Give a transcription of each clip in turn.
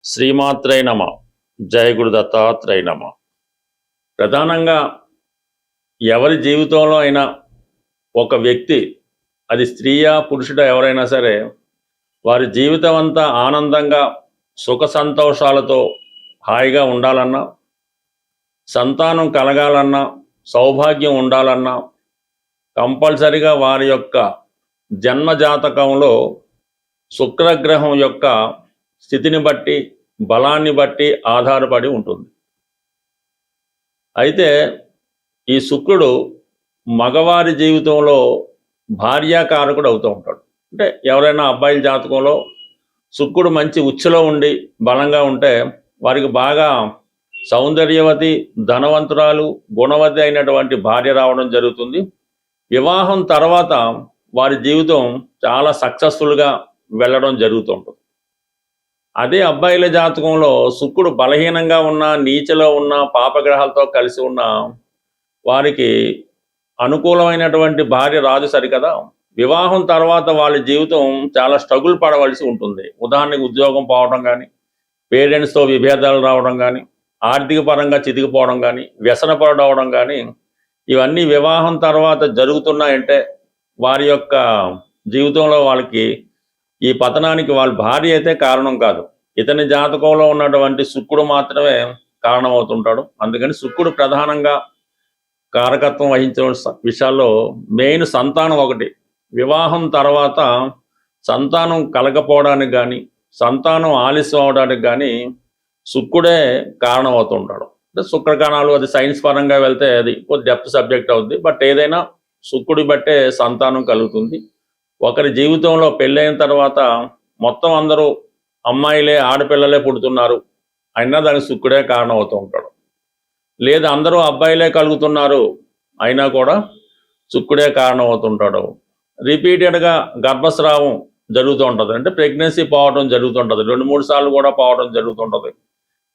శ్రీమాత్రై నమ. జయ గురు దత్తాత్రేయ నమ. ప్రధానంగా ఎవరి జీవితంలో అయినా ఒక వ్యక్తి, అది స్త్రీయా పురుషుడా ఎవరైనా సరే, వారి జీవితం అంతా ఆనందంగా సుఖ సంతోషాలతో హాయిగా ఉండాలన్నా, సంతానం కలగాలన్నా, సౌభాగ్యం ఉండాలన్నా కంపల్సరిగా వారి యొక్క జన్మజాతకంలో శుక్రగ్రహం యొక్క స్థితిని బట్టి, బలాన్ని బట్టి ఆధారపడి ఉంటుంది. అయితే ఈ శుక్రుడు మగవారి జీవితంలో భార్యాకారకుడు అవుతూ ఉంటాడు. అంటే ఎవరైనా అబ్బాయిల జాతకంలో శుక్రుడు మంచి ఉచ్చులో ఉండి బలంగా ఉంటే వారికి బాగా సౌందర్యవతి, ధనవంతురాలు, గుణవతి అయినటువంటి భార్య రావడం జరుగుతుంది. వివాహం తర్వాత వారి జీవితం చాలా సక్సెస్ఫుల్గా వెళ్ళడం జరుగుతుంటుంది. అదే అబ్బాయిల జాతకంలో శుక్రుడు బలహీనంగా ఉన్న, నీచలో ఉన్న, పాపగ్రహాలతో కలిసి ఉన్న వారికి అనుకూలమైనటువంటి భార్య రాదు సరికదా. వివాహం తర్వాత వాళ్ళ జీవితం చాలా స్ట్రగుల్ పడవలసి ఉంటుంది. ఉదాహరణకు ఉద్యోగం పోవడం కానీ, పేరెంట్స్తో విభేదాలు రావడం కానీ, ఆర్థిక పరంగా చితికిపోవడం కానీ, వ్యసనపడవడం కానీ, ఇవన్నీ వివాహం తర్వాత జరుగుతున్నాయంటే వారి యొక్క జీవితంలో వాళ్ళకి ఈ పతనానికి వాళ్ళ భార్య అయితే కారణం కాదు. ఇతని జాతకంలో ఉన్నటువంటి శుక్రుడు మాత్రమే కారణమవుతుంటాడు. అందుకని శుక్రుడు ప్రధానంగా కారకత్వం వహించిన విషయాల్లో మెయిన్ సంతానం ఒకటి. వివాహం తర్వాత సంతానం కలగపోవడానికి కానీ, సంతానం ఆలస్యం అవడానికి కానీ శుక్రుడే కారణం అవుతుంటాడు. అంటే శుక్రకణాలు, అది సైన్స్ పరంగా వెళ్తే అది డెప్త్ సబ్జెక్ట్ అవుతుంది. బట్ ఏదైనా శుక్రుడి బట్టే సంతానం కలుగుతుంది. ఒకరి జీవితంలో పెళ్ళైన తర్వాత మొత్తం అందరూ అమ్మాయిలే, ఆడపిల్లలే పుడుతున్నారు అయినా దానికి శుక్రుడే కారణం అవుతూ ఉంటాడు. లేదా అందరూ అబ్బాయిలే కలుగుతున్నారు అయినా కూడా శుక్రుడే కారణం అవుతుంటాడు. రిపీటెడ్గా గర్భస్రావం జరుగుతూ ఉంటుంది, అంటే ప్రెగ్నెన్సీ పోవడం జరుగుతుంటుంది, 2-3 సార్లు కూడా పోవడం జరుగుతుంటుంది.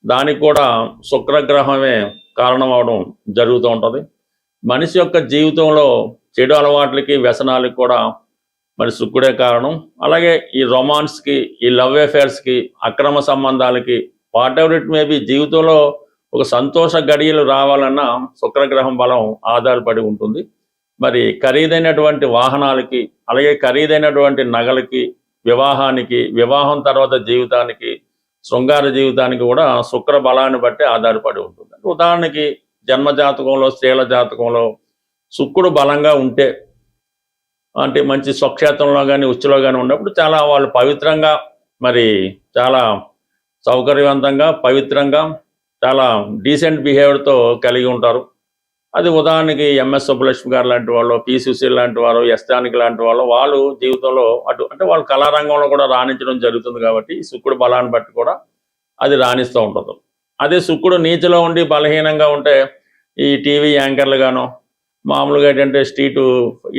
దానికి కూడా శుక్రగ్రహమే కారణం అవడం జరుగుతూ ఉంటుంది. మనిషి యొక్క జీవితంలో చెడు అలవాట్లకి, వ్యసనాలకి కూడా మరి శుక్రుడే కారణం. అలాగే ఈ రొమాన్స్కి, ఈ లవ్ అఫేర్స్కి, అక్రమ సంబంధాలకి, వాట్ ఎవర్ ఇట్ మేబీ, జీవితంలో ఒక సంతోష గడియలు రావాలన్నా శుక్రగ్రహం బలం ఆధారపడి ఉంటుంది. మరి ఖరీదైనటువంటి వాహనాలకి, అలాగే ఖరీదైనటువంటి నగలకి, వివాహానికి, వివాహం తర్వాత జీవితానికి, శృంగార జీవితానికి కూడా శుక్ర బలాన్ని బట్టి ఆధారపడి ఉంటుంది. ఉదాహరణకి జన్మజాతకంలో, స్త్రీల జాతకంలో శుక్రుడు బలంగా ఉంటే, అంటే మంచి స్వక్షేత్రంలో కానీ, ఉచ్చులో కానీ ఉన్నప్పుడు చాలా వాళ్ళు పవిత్రంగా, మరి చాలా సౌకర్యవంతంగా, పవిత్రంగా, చాలా డీసెంట్ బిహేవియర్తో కలిగి ఉంటారు. అది ఉదాహరణకి ఎంఎస్ సుబ్బలక్ష్మి గారు లాంటి వాళ్ళు, పి సుశీల్ లాంటి వారు, ఎస్ జానకి లాంటి వాళ్ళు జీవితంలో అంటే వాళ్ళు కళారంగంలో కూడా రాణించడం జరుగుతుంది. కాబట్టి ఈ శుక్రుడు బలాన్ని బట్టి కూడా అది రాణిస్తూ ఉంటుంది. అదే శుక్రుడు నీచలో ఉండి బలహీనంగా ఉంటే ఈ టీవీ యాంకర్లుగానో, మామూలుగా ఏంటంటే స్ట్రీటు,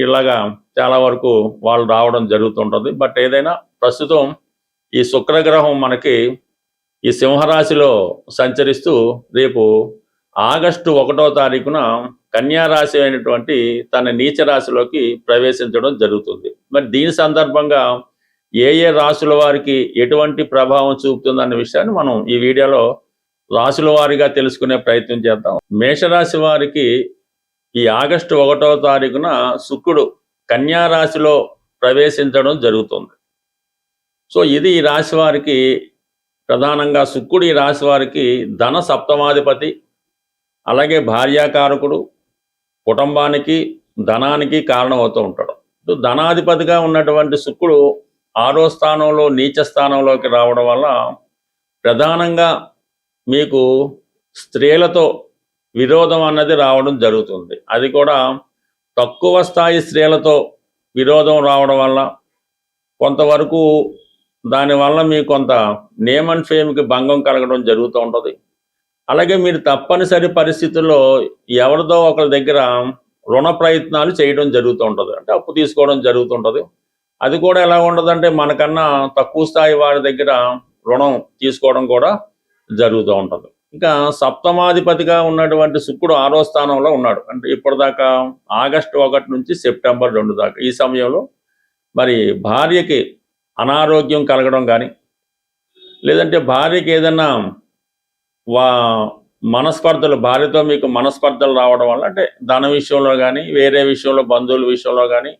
ఇలాగా చాలా వరకు వాళ్ళు రావడం జరుగుతుంటుంది. బట్ ఏదైనా ప్రస్తుతం ఈ శుక్రగ్రహం మనకి ఈ సింహరాశిలో సంచరిస్తూ రేపు ఆగస్టు 1వ తారీఖున కన్యారాశి అయినటువంటి తన నీచ రాశిలోకి ప్రవేశించడం జరుగుతుంది. మరి దీని సందర్భంగా ఏ ఏ రాశుల వారికి ఎటువంటి ప్రభావం చూపుతుందన్న విషయాన్ని మనం ఈ వీడియోలో రాశుల వారిగా తెలుసుకునే ప్రయత్నం చేద్దాం. మేషరాశి వారికి ఈ ఆగస్టు 1వ తారీఖున శుక్రుడు కన్యారాశిలో ప్రవేశించడం జరుగుతుంది. సో ఇది ఈ రాశి వారికి ప్రధానంగా శుక్రుడు ఈ రాశి వారికి ధన సప్తమాధిపతి, అలాగే భార్యాకారకుడు, కుటుంబానికి, ధనానికి కారణం అవుతూ ఉంటాడు. ధనాధిపతిగా ఉన్నటువంటి శుక్రుడు 6వ స్థానంలో నీచ స్థానంలోకి రావడం వల్ల ప్రధానంగా మీకు స్త్రీలతో విరోధం అన్నది రావడం జరుగుతుంది. అది కూడా తక్కువ స్థాయి స్త్రీలతో విరోధం రావడం వల్ల కొంతవరకు దానివల్ల మీకు కొంత నేమ్ అండ్ ఫేమ్కి భంగం కలగడం జరుగుతూ ఉంటుంది. అలాగే మీరు తప్పనిసరి పరిస్థితుల్లో ఎవరిదో ఒకరి దగ్గర రుణ ప్రయత్నాలు చేయడం జరుగుతూ ఉంటుంది, అంటే అప్పు తీసుకోవడం జరుగుతుంటుంది. అది కూడా ఎలా ఉండదంటే మనకన్నా తక్కువ స్థాయి వారి దగ్గర రుణం తీసుకోవడం కూడా జరుగుతూ ఉంటుంది. ఇంకా సప్తమాధిపతిగా ఉన్నటువంటి శుక్రుడు 6వ స్థానంలో ఉన్నాడు. అంటే ఇప్పటిదాకా ఆగస్టు 1 నుంచి సెప్టెంబర్ 2 దాకా ఈ సమయంలో మరి భార్యకి అనారోగ్యం కలగడం కానీ, లేదంటే భార్యకి ఏదైనా వా మనస్పర్ధలు, భార్యతో మీకు మనస్పర్ధలు రావడం వల్ల, అంటే ధన విషయంలో కానీ, వేరే విషయంలో, బంధువుల విషయంలో కానీ,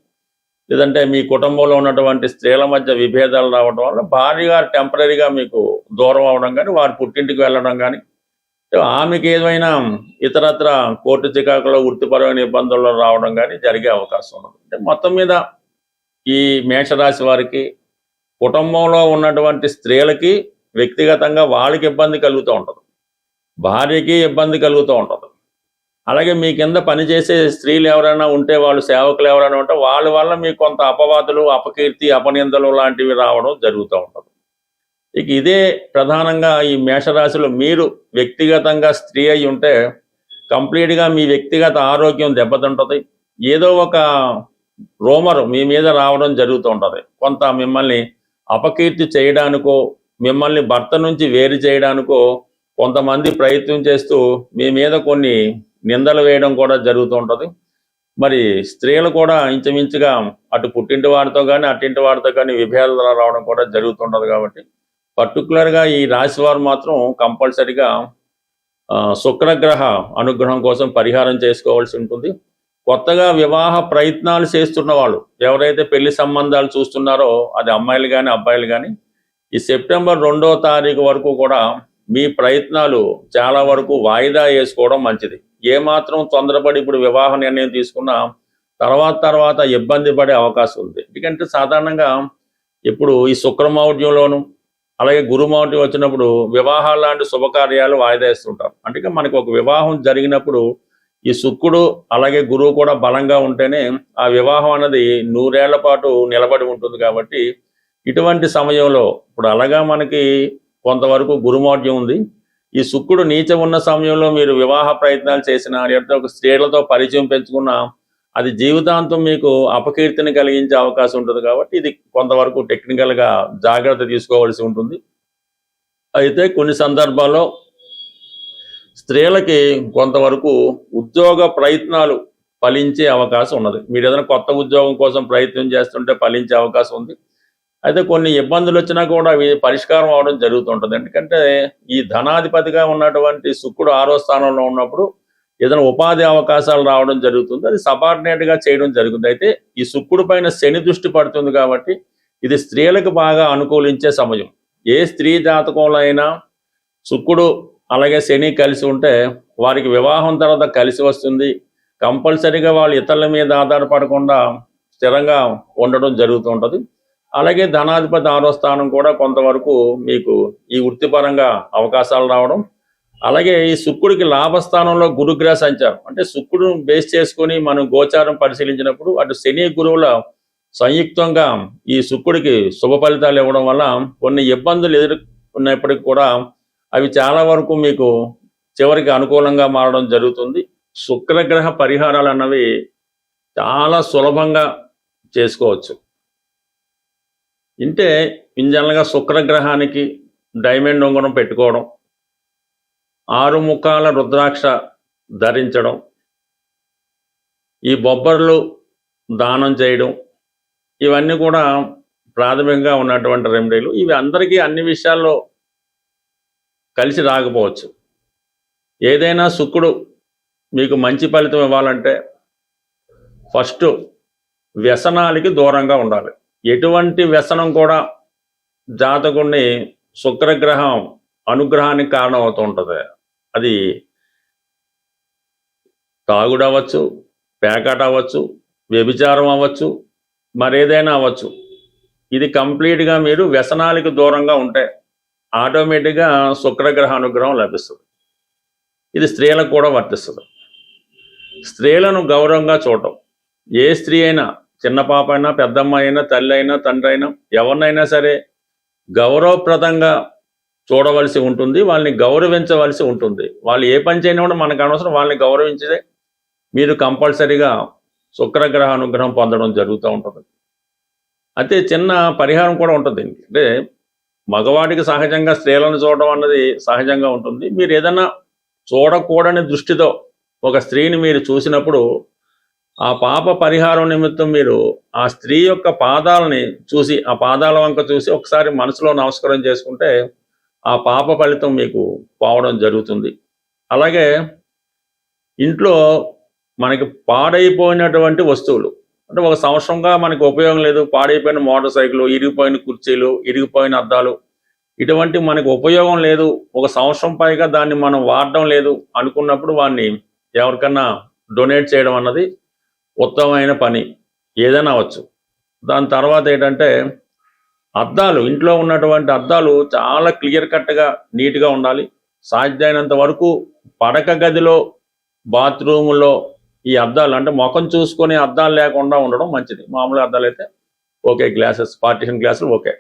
లేదంటే మీ కుటుంబంలో ఉన్నటువంటి స్త్రీల మధ్య విభేదాలు రావడం వల్ల భార్య గారు టెంపరీగా మీకు దూరం అవడం కానీ, వారి పుట్టింటికి వెళ్ళడం కానీ, ఆమెకి ఏదైనా ఇతరత్ర కోర్టు చికాకులో వృత్తిపరమైన ఇబ్బందుల్లో రావడం కానీ జరిగే అవకాశం ఉన్నది. అంటే మొత్తం మీద ఈ మేషరాశి వారికి కుటుంబంలో ఉన్నటువంటి స్త్రీలకి వ్యక్తిగతంగా వాళ్ళకి ఇబ్బంది కలుగుతూ ఉంటుంది, భార్యకి ఇబ్బంది కలుగుతూ ఉంటుంది. అలాగే మీ కింద పనిచేసే స్త్రీలు ఎవరైనా ఉంటే, వాళ్ళు సేవకులు ఎవరైనా ఉంటే వాళ్ళ వల్ల మీకు కొంత అపవాదులు, అపకీర్తి, అపనిందలు లాంటివి రావడం జరుగుతూ ఉంటుంది. ఇక ఇదే ప్రధానంగా ఈ మేషరాశిలో మీరు వ్యక్తిగతంగా స్త్రీ అయి ఉంటే కంప్లీట్గా మీ వ్యక్తిగత ఆరోగ్యం దెబ్బతింటుంది. ఏదో ఒక రూమర్ మీ మీద రావడం జరుగుతూ ఉంటుంది. కొంత మిమ్మల్ని అపకీర్తి చేయడానికో, మిమ్మల్ని భర్త నుంచి వేరు చేయడానికో కొంతమంది ప్రయత్నం చేస్తూ మీ మీద కొన్ని నిందలు వేయడం కూడా జరుగుతూ ఉంటుంది. మరి స్త్రీలు కూడా ఇంచుమించుగా అటు పుట్టింటి వారితో కానీ, అట్టింటి వారితో కానీ విభేదాలు రావడం కూడా జరుగుతుంటుంది. కాబట్టి పర్టికులర్గా ఈ రాశి వారు మాత్రం కంపల్సరిగా శుక్రగ్రహ అనుగ్రహం కోసం పరిహారం చేసుకోవాల్సి ఉంటుంది. కొత్తగా వివాహ ప్రయత్నాలు చేస్తున్న వాళ్ళు, ఎవరైతే పెళ్లి సంబంధాలు చూస్తున్నారో, అది అమ్మాయిలు కానీ అబ్బాయిలు కానీ, ఈ సెప్టెంబర్ 2వ తారీఖు వరకు కూడా మీ ప్రయత్నాలు చాలా వరకు వాయిదా వేసుకోవడం మంచిది. ఏమాత్రం తొందరపడి ఇప్పుడు వివాహ నిర్ణయం తీసుకున్నా తర్వాత ఇబ్బంది పడే అవకాశం ఉంది. ఎందుకంటే సాధారణంగా ఇప్పుడు ఈ శుక్రమౌఢ్యంలోను, అలాగే గురుమౌఢ్యం వచ్చినప్పుడు వివాహాలు లాంటి శుభకార్యాలు వాయిదా వేస్తుంటారు. అంటే మనకు ఒక వివాహం జరిగినప్పుడు ఈ శుక్రుడు అలాగే గురువు కూడా బలంగా ఉంటేనే ఆ వివాహం అన్నది 100 ఏళ్ల పాటు నిలబడి ఉంటుంది. కాబట్టి ఇటువంటి సమయంలో ఇప్పుడు అలాగా మనకి కొంతవరకు గురుమౌఢ్యం ఉంది. ఈ శుక్రుడు నీచం ఉన్న సమయంలో మీరు వివాహ ప్రయత్నాలు చేసినా, లేకపోతే ఒక స్త్రీలతో పరిచయం పెంచుకున్నా, అది జీవితాంతం మీకు అపకీర్తిని కలిగించే అవకాశం ఉంటుంది. కాబట్టి ఇది కొంతవరకు టెక్నికల్గా జాగ్రత్త తీసుకోవాల్సి ఉంటుంది. అయితే కొన్ని సందర్భాల్లో స్త్రీలకి కొంతవరకు ఉద్యోగ ప్రయత్నాలు ఫలించే అవకాశం ఉన్నది. మీరు ఏదైనా కొత్త ఉద్యోగం కోసం ప్రయత్నం చేస్తుంటే ఫలించే అవకాశం ఉంది. అయితే కొన్ని ఇబ్బందులు వచ్చినా కూడా అవి పరిష్కారం అవడం జరుగుతుంటుంది. ఎందుకంటే ఈ ధనాధిపతిగా ఉన్నటువంటి శుక్రుడు 6వ స్థానంలో ఉన్నప్పుడు ఏదైనా ఉపాధి అవకాశాలు రావడం జరుగుతుంది. అది సబార్డినేట్గా చేయడం జరుగుతుంది. అయితే ఈ శుక్రుడి పైన శని దృష్టి పడుతుంది. కాబట్టి ఇది స్త్రీలకు బాగా అనుకూలించే సమయం. ఏ స్త్రీ జాతకంలో అయినా శుక్రుడు అలాగే శని కలిసి ఉంటే వారికి వివాహం తర్వాత కలిసి వస్తుంది. కంపల్సరీగా వాళ్ళు ఇతరుల మీద ఆధారపడకుండా స్థిరంగా ఉండడం జరుగుతూ ఉంటుంది. అలాగే ధనాధిపతి 6వ స్థానం కూడా కొంతవరకు మీకు ఈ వృత్తిపరంగా అవకాశాలు రావడం, అలాగే ఈ శుక్రుడికి లాభస్థానంలో గురుగ్రహ సంచారం, అంటే శుక్రుడు బేస్ చేసుకొని మనం గోచారం పరిశీలించినప్పుడు అటు శని గురువుల సంయుక్తంగా ఈ శుక్రుడికి శుభ ఫలితాలు ఇవ్వడం వల్ల కొన్ని ఇబ్బందులు ఎదుర్కొన్నప్పటికీ కూడా అవి చాలా వరకు మీకు చివరికి అనుకూలంగా మారడం జరుగుతుంది. శుక్రగ్రహ పరిహారాలు అన్నవి చాలా సులభంగా చేసుకోవచ్చు. అంటే ఇంజనల్గా శుక్రగ్రహానికి డైమండ్ ఉంగరం పెట్టుకోవడం, 6 ముఖాల రుద్రాక్ష ధరించడం, ఈ బొబ్బర్లు దానం చేయడం, ఇవన్నీ కూడా ప్రాథమికంగా ఉన్నటువంటి రెమెడీలు. ఇవి అందరికీ అన్ని విషయాల్లో కలిసి రాకపోవచ్చు. ఏదైనా శుక్రుడు మీకు మంచి ఫలితం ఇవ్వాలంటే ఫస్ట్ వ్యసనాలకి దూరంగా ఉండాలి. ఎటువంటి వ్యసనం కూడా జాతకుడిని శుక్రగ్రహం అనుగ్రహానికి కారణం అవుతూ ఉంటుంది. అది తాగుడు అవ్వచ్చు, పేకాట అవ్వచ్చు, వ్యభిచారం అవ్వచ్చు, మరేదైనా అవ్వచ్చు. ఇది కంప్లీట్గా మీరు వ్యసనాలకు దూరంగా ఉంటే ఆటోమేటిక్గా శుక్రగ్రహ అనుగ్రహం లభిస్తుంది. ఇది స్త్రీలకు కూడా వర్తిస్తుంది. స్త్రీలను గౌరవంగా చూడటం, ఏ స్త్రీ అయినా, చిన్న పాప అయినా, పెద్దమ్మ అయినా, తల్లి అయినా, తండ్రి అయినా, ఎవరినైనా సరే గౌరవప్రదంగా చూడవలసి ఉంటుంది. వాళ్ళని గౌరవించవలసి ఉంటుంది. వాళ్ళు ఏ పని చేయని కూడా మనకు అనవసరం, వాళ్ళని గౌరవించదే మీరు కంపల్సరీగా శుక్రగ్రహ అనుగ్రహం పొందడం జరుగుతూ ఉంటుంది. అయితే చిన్న పరిహారం కూడా ఉంటుంది. అంటే మగవాడికి సహజంగా స్త్రీలను చూడడం అన్నది సహజంగా ఉంటుంది. మీరు ఏదైనా చూడకూడని దృష్టితో ఒక స్త్రీని మీరు చూసినప్పుడు ఆ పాప పరిహారం నిమిత్తం మీరు ఆ స్త్రీ యొక్క పాదాలని చూసి, ఆ పాదాల వంక చూసి ఒకసారి మనసులో నమస్కారం చేసుకుంటే ఆ పాప ఫలితం మీకు పోవడం జరుగుతుంది. అలాగే ఇంట్లో మనకి పాడైపోయినటువంటి వస్తువులు, అంటే ఒక సంవత్సరంగా మనకి ఉపయోగం లేదు, పాడైపోయిన మోటార్ సైకిల్, ఇరిగిపోయిన కుర్చీలు, ఇరిగిపోయిన అద్దాలు, ఇటువంటి మనకు ఉపయోగం లేదు, ఒక సంవత్సరం పైగా దాన్ని మనం వాడడం లేదు అనుకున్నప్పుడు వాడిని ఎవరికన్నా డొనేట్ చేయడం అన్నది ఉత్తమమైన పని, ఏదైనా అవ్వచ్చు. దాని తర్వాత ఏంటంటే అద్దాలు, ఇంట్లో ఉన్నటువంటి అద్దాలు చాలా క్లియర్ కట్గా నీట్గా ఉండాలి. సాధ్యమైనంత వరకు పడక గదిలో, బాత్రూములో ఈ అద్దాలు, అంటే ముఖం చూసుకొని అద్దాలు లేకుండా ఉండడం మంచిది. మామూలు అద్దాలు అయితే ఓకే, గ్లాసెస్, పార్టిషన్ గ్లాసులు ఓకే.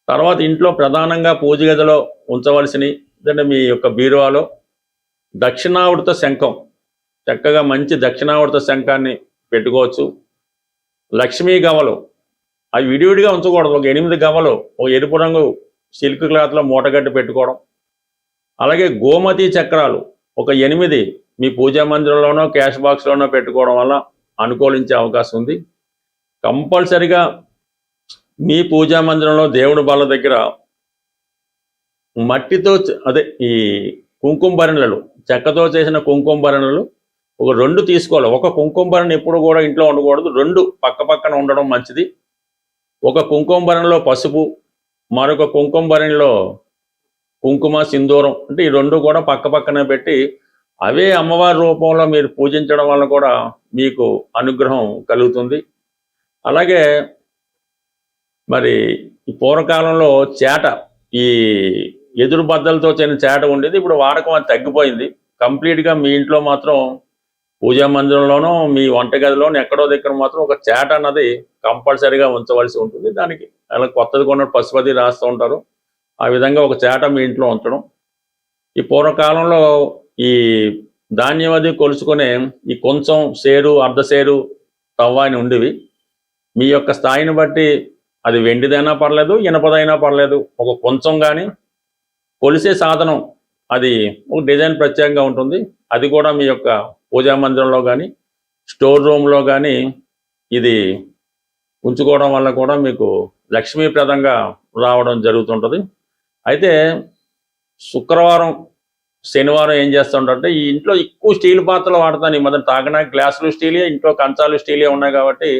తర్వాత ఇంట్లో ప్రధానంగా పూజ గదిలో ఉంచవలసినవి అంటే మీ యొక్క బీరువాలో దక్షిణావృత శంఖం, చక్కగా మంచి దక్షిణావృత శంఖాన్ని పెట్టుకోవచ్చు. లక్ష్మీ గవలు, అవి విడివిడిగా ఉంచకూడదు, ఒక 8 గవలు ఒక ఎరుపు రంగు సిల్క్ క్లాత్లో మూటగట్టి పెట్టుకోవడం. అలాగే గోమతి చక్రాలు ఒక 8 మీ పూజా మందిరంలోనో క్యాష్ బాక్స్లోనో పెట్టుకోవడం వల్ల అనుకూలించే అవకాశం ఉంది. కంపల్సరిగా మీ పూజా మందిరంలో దేవుడి బల్ల దగ్గర మట్టితో అదే ఈ కుంకుమ భరణలు, చెక్కతో చేసిన కుంకుమ భరణలు ఒక 2 తీసుకోవాలి. ఒక కుంకుమ భరణ ఎప్పుడు కూడా ఇంట్లో ఉండకూడదు, 2 పక్క పక్కన ఉండడం మంచిది. ఒక కుంకుమ భరణలో పసుపు, మరొక కుంకుమ భరణలో కుంకుమ, సింధూరం, అంటే ఈ 2 కూడా పక్క పక్కనే పెట్టి అవే అమ్మవారి రూపంలో మీరు పూజించడం వల్ల కూడా మీకు అనుగ్రహం కలుగుతుంది. అలాగే మరి ఈ పూర్వకాలంలో చేట, ఈ ఎదురు బద్దలతో చేసిన చేట ఉండేది, ఇప్పుడు వాడకం అది తగ్గిపోయింది. కంప్లీట్గా మీ ఇంట్లో మాత్రం పూజా మందిరంలోనో మీ వంటగదిలోనో ఎక్కడో దగ్గర మాత్రం ఒక చేట అన్నది కంపల్సరీగా ఉంచవలసి ఉంటుంది. దానికి అలా కొత్తది కొన్న పశుపతి రాస్తూ ఉంటారు, ఆ విధంగా ఒక చేట మీ ఇంట్లో ఉంచడం. ఈ పూర్వకాలంలో ఈ ధాన్యం అది కొలుచుకునే ఈ కొంచెం సేరు, అర్ధ సేరు తవ్వ అని ఉండేవి. మీ యొక్క స్థాయిని బట్టి అది వెండిదైనా పర్లేదు, ఇనపదైనా పర్లేదు, ఒక కొంచెం కానీ కొలిసే సాధనం అది ఒక డిజైన్ ప్రత్యేకంగా ఉంటుంది. అది కూడా మీ యొక్క పూజా మందిరంలో కానీ స్టోర్ రూమ్లో కానీ ఇది ఉంచుకోవడం వల్ల కూడా మీకు లక్ష్మీప్రదంగా రావడం జరుగుతుంటుంది. అయితే శుక్రవారం, శనివారం ఏం చేస్తుంటే ఈ ఇంట్లో ఎక్కువ స్టీల్ పాత్రలు వాడతాను. ఈ మధ్య తాగడానికి గ్లాసులు స్టీలే, ఇంట్లో కంచాలు స్టీలే ఉన్నాయి కాబట్టి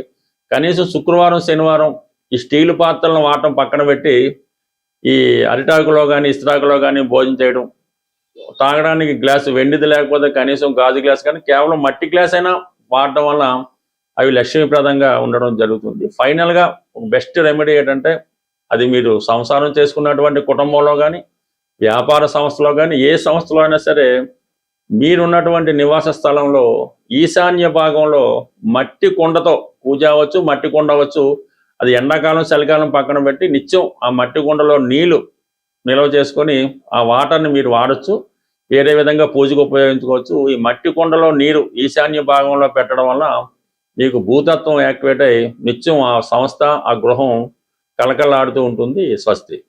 కనీసం శుక్రవారం, శనివారం ఈ స్టీల్ పాత్రలను వాడటం పక్కన పెట్టి ఈ అరిటాకులో కానీ ఇస్త్రాకులో కానీ భోజనం చేయడం. తాగడానికి గ్లాసు వెండిది లేకపోతే కనీసం గాజు గ్లాస్ కానీ కేవలం మట్టి గ్లాస్ అయినా వాడటం వల్ల అవి లక్ష్మీప్రదంగా ఉండడం జరుగుతుంది. ఫైనల్గా బెస్ట్ రెమెడీ ఏంటంటే అది మీరు సంసారం చేసుకున్నటువంటి కుటుంబంలో కానీ వ్యాపార సంస్థలో కానీ ఏ సంస్థలో అయినా సరే మీరున్నటువంటి నివాస స్థలంలో ఈశాన్య భాగంలో మట్టి కుండతో పూజ అవ్వచ్చు, మట్టి కుండ అవ్వచ్చు, అది ఎండాకాలం చలికాలం పక్కన పెట్టి నిత్యం ఆ మట్టి కుండలో నీళ్లు నిల్వ చేసుకొని ఆ వాటర్ని మీరు వాడచ్చు. వేరే విధంగా పూజకు ఉపయోగించుకోవచ్చు. ఈ మట్టి కుండలో నీరు ఈశాన్య భాగంలో పెట్టడం వల్ల మీకు భూతత్వం యాక్టివేట్ అయ్యి నిత్యం ఆ సంస్థ, ఆ గృహం కలకలాడుతూ ఉంటుంది. స్వస్తి.